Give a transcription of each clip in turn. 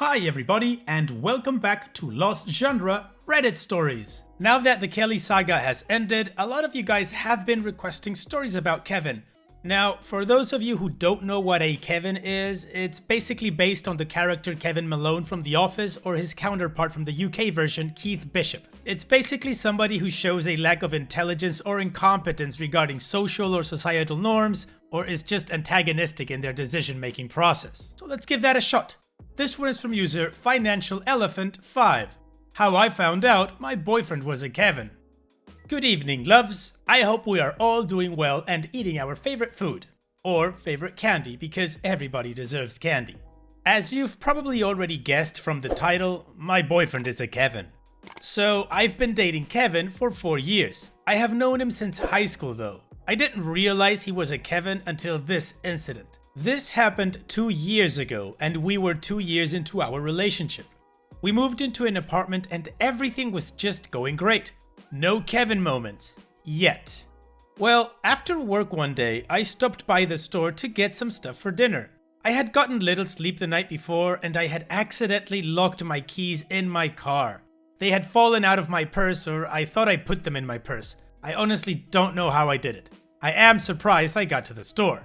Hi everybody, and welcome back to Lost Genre Reddit Stories. Now that the Kelly saga has ended, a lot of you guys have been requesting stories about Kevin. Now, for those of you who don't know what a Kevin is, it's basically based on the character Kevin Malone from The Office or his counterpart from the UK version, Keith Bishop. It's basically somebody who shows a lack of intelligence or incompetence regarding social or societal norms, or is just antagonistic in their decision-making process. So let's give that a shot. This one is from user Financial Elephant 5. How I found out my boyfriend was a Kevin. Good evening, loves. I hope we are all doing well and eating our favorite food. Or favorite candy, because everybody deserves candy. As you've probably already guessed from the title, my boyfriend is a Kevin. So I've been dating Kevin for 4 years. I have known him since high school though. I didn't realize he was a Kevin until this incident. This happened 2 years ago, and we were 2 years into our relationship. We moved into an apartment and everything was just going great. No Kevin moments. Yet. Well, after work one day, I stopped by the store to get some stuff for dinner. I had gotten little sleep the night before and I had accidentally locked my keys in my car. They had fallen out of my purse, or I thought I put them in my purse. I honestly don't know how I did it. I am surprised I got to the store.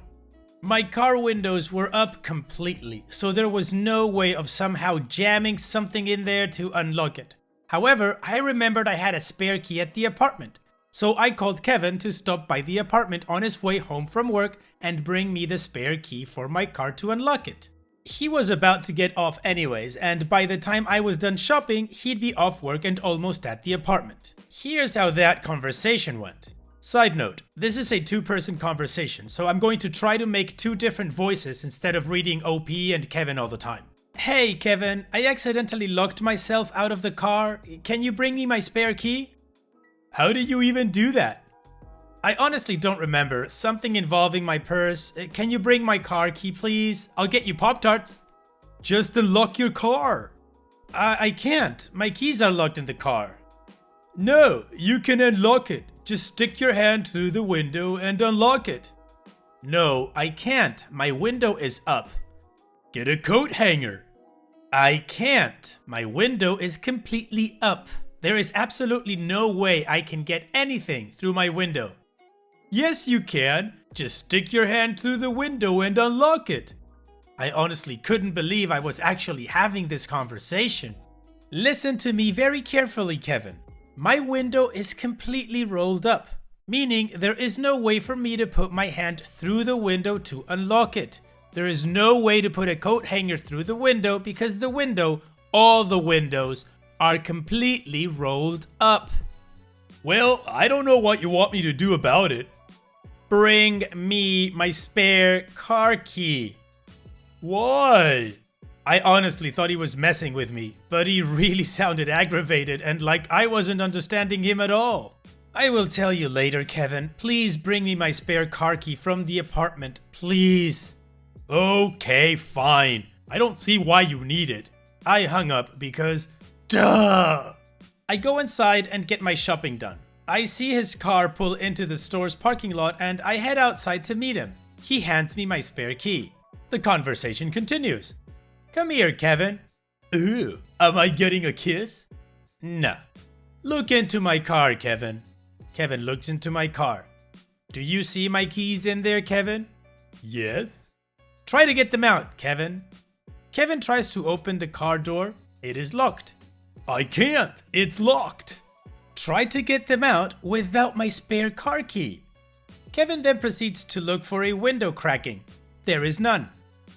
My car windows were up completely, so there was no way of somehow jamming something in there to unlock it. However, I remembered I had a spare key at the apartment, so I called Kevin to stop by the apartment on his way home from work and bring me the spare key for my car to unlock it. He was about to get off anyways, and by the time I was done shopping, he'd be off work and almost at the apartment. Here's how that conversation went. Side note, this is a two-person conversation, so I'm going to try to make two different voices instead of reading OP and Kevin all the time. Hey Kevin, I accidentally locked myself out of the car. Can you bring me my spare key? How did you even do that? I honestly don't remember. Something involving my purse. Can you bring my car key please? I'll get you Pop-Tarts. Just unlock your car. I can't. My keys are locked in the car. No, you can unlock it. Just stick your hand through the window and unlock it. No, I can't. My window is up. Get a coat hanger. I can't. My window is completely up. There is absolutely no way I can get anything through my window. Yes, you can. Just stick your hand through the window and unlock it. I honestly couldn't believe I was actually having this conversation. Listen to me very carefully, Kevin. My window is completely rolled up, meaning there is no way for me to put my hand through the window to unlock it. There is no way to put a coat hanger through the window because the window, all the windows, are completely rolled up. Well, I don't know what you want me to do about it. Bring me my spare car key. Why? I honestly thought he was messing with me, but he really sounded aggravated and like I wasn't understanding him at all. I will tell you later, Kevin. Please bring me my spare car key from the apartment, please. Okay, fine. I don't see why you need it. I hung up because, duh! I go inside and get my shopping done. I see his car pull into the store's parking lot and I head outside to meet him. He hands me my spare key. The conversation continues. Come here, Kevin. Ooh, am I getting a kiss? No. Look into my car, Kevin. Kevin looks into my car. Do you see my keys in there, Kevin? Yes. Try to get them out, Kevin. Kevin tries to open the car door. It is locked. I can't. It's locked. Try to get them out without my spare car key. Kevin then proceeds to look for a window cracking. There is none.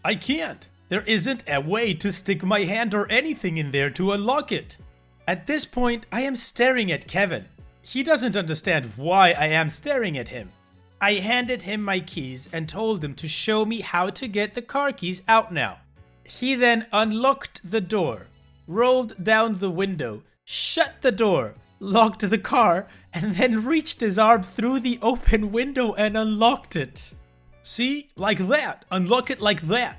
I can't. There isn't a way to stick my hand or anything in there to unlock it. At this point, I am staring at Kevin. He doesn't understand why I am staring at him. I handed him my keys and told him to show me how to get the car keys out now. He then unlocked the door, rolled down the window, shut the door, locked the car, and then reached his arm through the open window and unlocked it. See? Like that. Unlock it like that.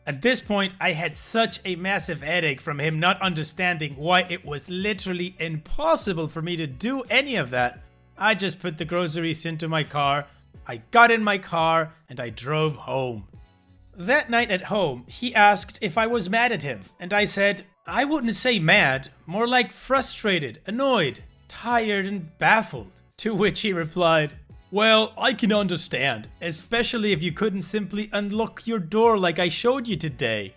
At this point, I had such a massive headache from him not understanding why it was literally impossible for me to do any of that. I just put the groceries into my car, I got in my car, and I drove home. That night at home, he asked if I was mad at him, and I said, I wouldn't say mad, more like frustrated, annoyed, tired, and baffled. To which he replied, well, I can understand, especially if you couldn't simply unlock your door like I showed you today.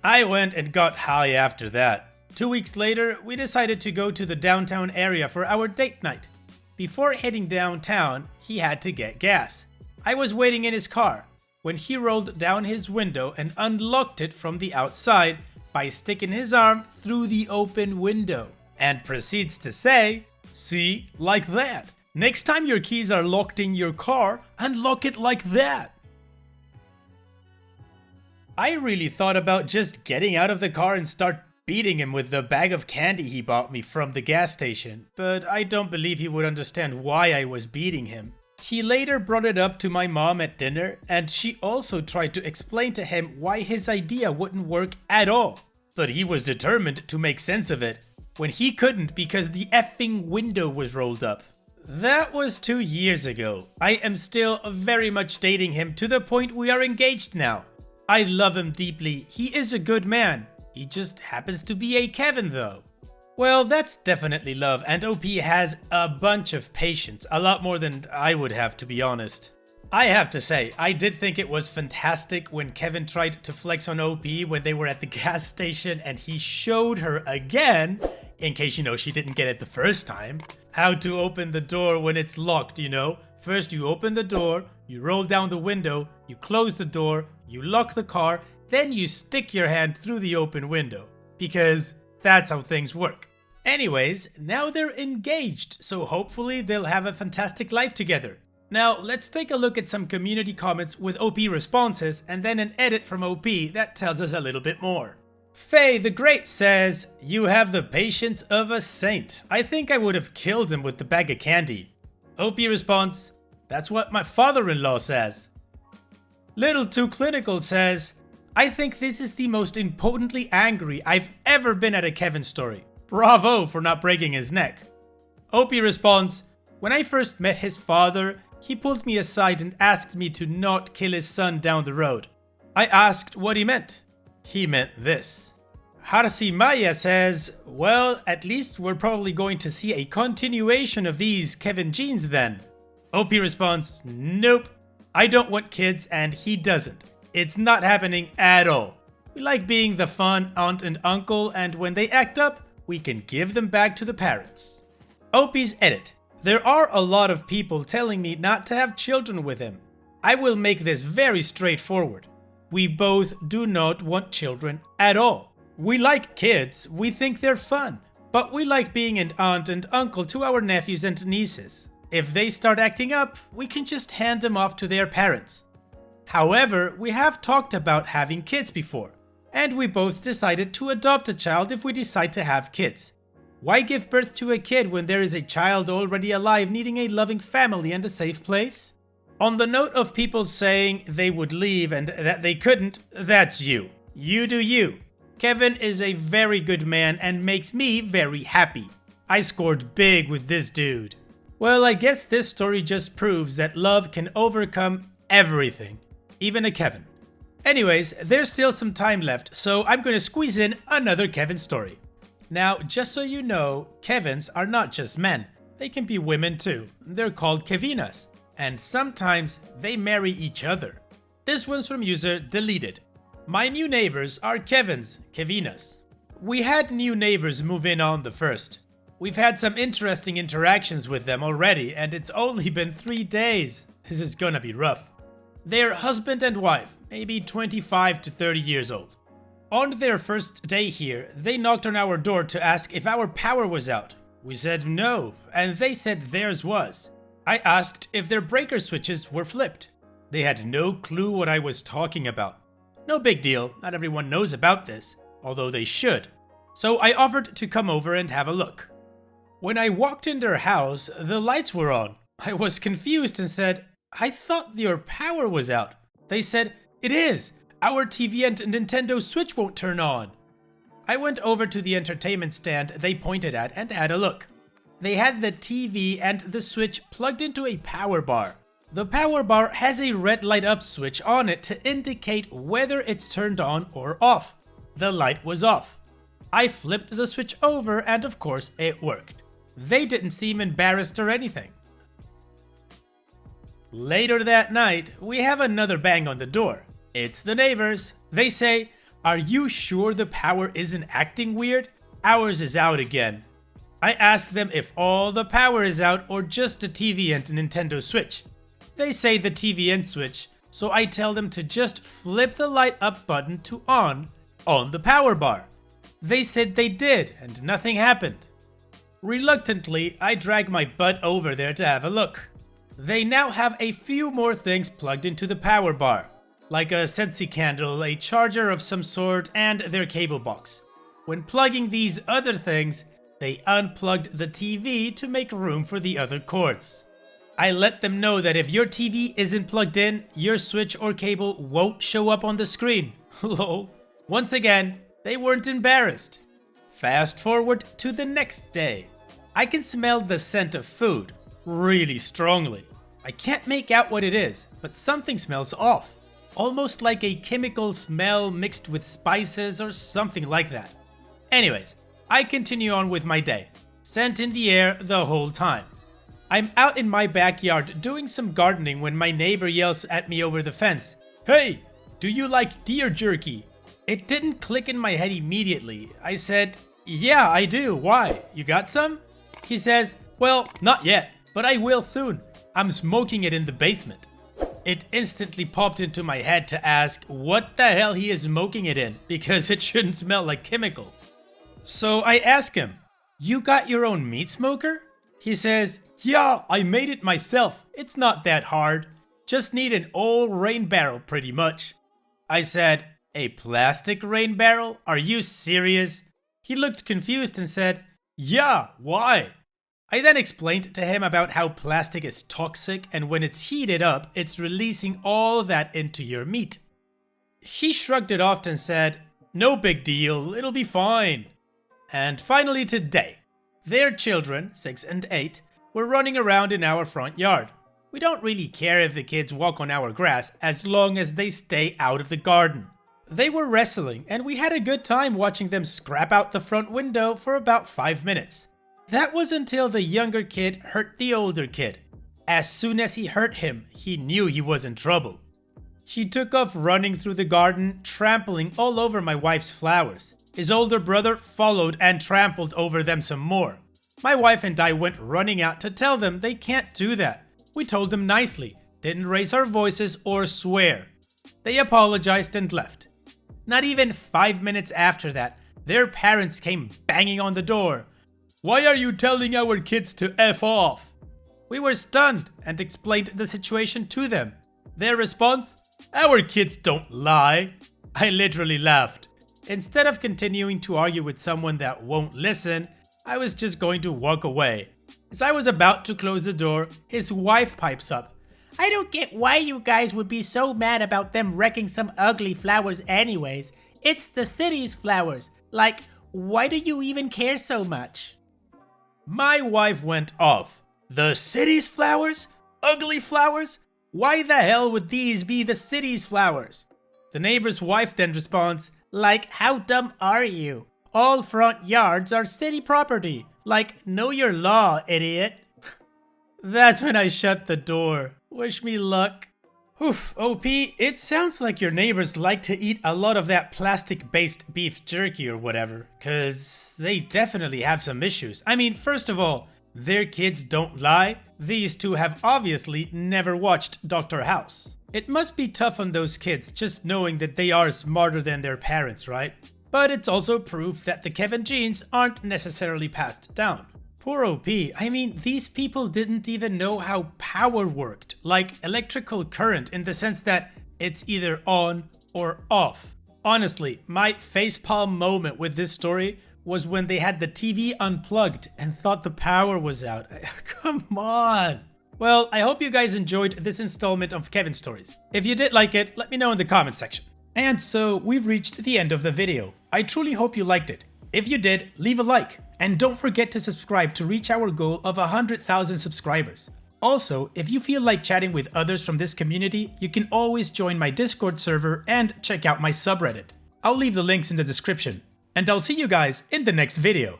I went and got high after that. 2 weeks later, we decided to go to the downtown area for our date night. Before heading downtown, he had to get gas. I was waiting in his car when he rolled down his window and unlocked it from the outside by sticking his arm through the open window, and proceeds to say, see, like that. Next time your keys are locked in your car, unlock it like that. I really thought about just getting out of the car and start beating him with the bag of candy he bought me from the gas station, but I don't believe he would understand why I was beating him. He later brought it up to my mom at dinner, and she also tried to explain to him why his idea wouldn't work at all. But he was determined to make sense of it, when he couldn't because the effing window was rolled up. That was 2 years ago. I am still very much dating him to the point we are engaged now. I love him deeply. He is a good man. He just happens to be a Kevin though. Well, that's definitely love, and OP has a bunch of patience, a lot more than I would have, to be honest. I have to say, I did think it was fantastic when Kevin tried to flex on OP when they were at the gas station and he showed her again, in case she didn't get it the first time, how to open the door when it's locked, First you open the door, you roll down the window, you close the door, you lock the car, then you stick your hand through the open window. Because that's how things work. Anyways, now they're engaged, so hopefully they'll have a fantastic life together. Now, let's take a look at some community comments with OP responses, and then an edit from OP that tells us a little bit more. Faye the Great says, you have the patience of a saint. I think I would have killed him with the bag of candy. OP responds, that's what my father-in-law says. Little Too Clinical says, I think this is the most impotently angry I've ever been at a Kevin story. Bravo for not breaking his neck. OP responds, when I first met his father, he pulled me aside and asked me to not kill his son down the road. I asked what he meant. He meant this. Harsi Maya says, well, at least we're probably going to see a continuation of these Kevin genes then. OP responds, nope, I don't want kids and he doesn't. It's not happening at all. We like being the fun aunt and uncle, and when they act up, we can give them back to the parents. OP's edit. There are a lot of people telling me not to have children with him. I will make this very straightforward. We both do not want children at all. We like kids, we think they're fun, but we like being an aunt and uncle to our nephews and nieces. If they start acting up, we can just hand them off to their parents. However, we have talked about having kids before, and we both decided to adopt a child if we decide to have kids. Why give birth to a kid when there is a child already alive needing a loving family and a safe place? On the note of people saying they would leave and that they couldn't, that's you. You do you. Kevin is a very good man and makes me very happy. I scored big with this dude. Well, I guess this story just proves that love can overcome everything, even a Kevin. Anyways, there's still some time left, so I'm gonna squeeze in another Kevin story. Now, just so you know, Kevins are not just men. They can be women too. They're called Kevinas, and sometimes they marry each other. This one's from user Deleted. My new neighbors are Kevins, Kevinas. We had new neighbors move in on the 1st. We've had some interesting interactions with them already, and it's only been 3 days. This is gonna be rough. They're husband and wife, maybe 25 to 30 years old. On their first day here, they knocked on our door to ask if our power was out. We said no, and they said theirs was. I asked if their breaker switches were flipped. They had no clue what I was talking about. No big deal, not everyone knows about this, although they should. So I offered to come over and have a look. When I walked in their house, the lights were on. I was confused and said, I thought your power was out. They said, it is. Our TV and Nintendo Switch won't turn on. I went over to the entertainment stand they pointed at and had a look. They had the TV and the Switch plugged into a power bar. The power bar has a red light up switch on it to indicate whether it's turned on or off. The light was off. I flipped the switch over and of course it worked. They didn't seem embarrassed or anything. Later that night, we have another bang on the door. It's the neighbors. They say, "Are you sure the power isn't acting weird? Ours is out again." I ask them if all the power is out or just the TV and the Nintendo Switch. They say the TV and Switch, so I tell them to just flip the light up button to on the power bar. They said they did and nothing happened. Reluctantly, I drag my butt over there to have a look. They now have a few more things plugged into the power bar, like a Scentsy candle, a charger of some sort, and their cable box. When plugging these other things, they unplugged the TV to make room for the other cords. I let them know that if your TV isn't plugged in, your switch or cable won't show up on the screen. Lol. Once again, they weren't embarrassed. Fast forward to the next day. I can smell the scent of food really strongly. I can't make out what it is, but something smells off. Almost like a chemical smell mixed with spices or something like that. Anyways, I continue on with my day. Scent in the air the whole time. I'm out in my backyard doing some gardening when my neighbor yells at me over the fence. "Hey, do you like deer jerky?" It didn't click in my head immediately. I said, "Yeah, I do. Why? You got some?" He says, "Well, not yet, but I will soon. I'm smoking it in the basement." It instantly popped into my head to ask what the hell he is smoking it in, because it shouldn't smell like chemical. So I ask him, "You got your own meat smoker?" He says, "Yeah, I made it myself. It's not that hard. Just need an old rain barrel pretty much." I said, "A plastic rain barrel? Are you serious?" He looked confused and said, "Yeah, why?" I then explained to him about how plastic is toxic and when it's heated up, it's releasing all that into your meat. He shrugged it off and said, "No big deal, it'll be fine." And finally today, their children, 6 and 8, were running around in our front yard. We don't really care if the kids walk on our grass as long as they stay out of the garden. They were wrestling and we had a good time watching them scrap out the front window for about 5 minutes. That was until the younger kid hurt the older kid. As soon as he hurt him, he knew he was in trouble. He took off running through the garden, trampling all over my wife's flowers. His older brother followed and trampled over them some more. My wife and I went running out to tell them they can't do that. We told them nicely, didn't raise our voices or swear. They apologized and left. Not even 5 minutes after that, their parents came banging on the door. "Why are you telling our kids to F off?" We were stunned and explained the situation to them. Their response? "Our kids don't lie." I literally laughed. Instead of continuing to argue with someone that won't listen, I was just going to walk away. As I was about to close the door, his wife pipes up. "I don't get why you guys would be so mad about them wrecking some ugly flowers anyways. It's the city's flowers. Like, why do you even care so much?" My wife went off. "The city's flowers? Ugly flowers? Why the hell would these be the city's flowers?" The neighbor's wife then responds, "Like, how dumb are you? All front yards are city property. Like, know your law, idiot." That's when I shut the door. Wish me luck. Oof, OP, it sounds like your neighbors like to eat a lot of that plastic-based beef jerky or whatever, cause they definitely have some issues. I mean, first of all, their kids don't lie. These two have obviously never watched Dr. House. It must be tough on those kids just knowing that they are smarter than their parents, right? But it's also proof that the Kevin genes aren't necessarily passed down. Poor OP, I mean, these people didn't even know how power worked, like electrical current, in the sense that it's either on or off. Honestly, my facepalm moment with this story was when they had the TV unplugged and thought the power was out. Come on! Well, I hope you guys enjoyed this installment of Kevin Stories. If you did like it, let me know in the comment section. And so, we've reached the end of the video. I truly hope you liked it. If you did, leave a like. And don't forget to subscribe to reach our goal of 100,000 subscribers. Also, if you feel like chatting with others from this community, you can always join my Discord server and check out my subreddit. I'll leave the links in the description. And I'll see you guys in the next video.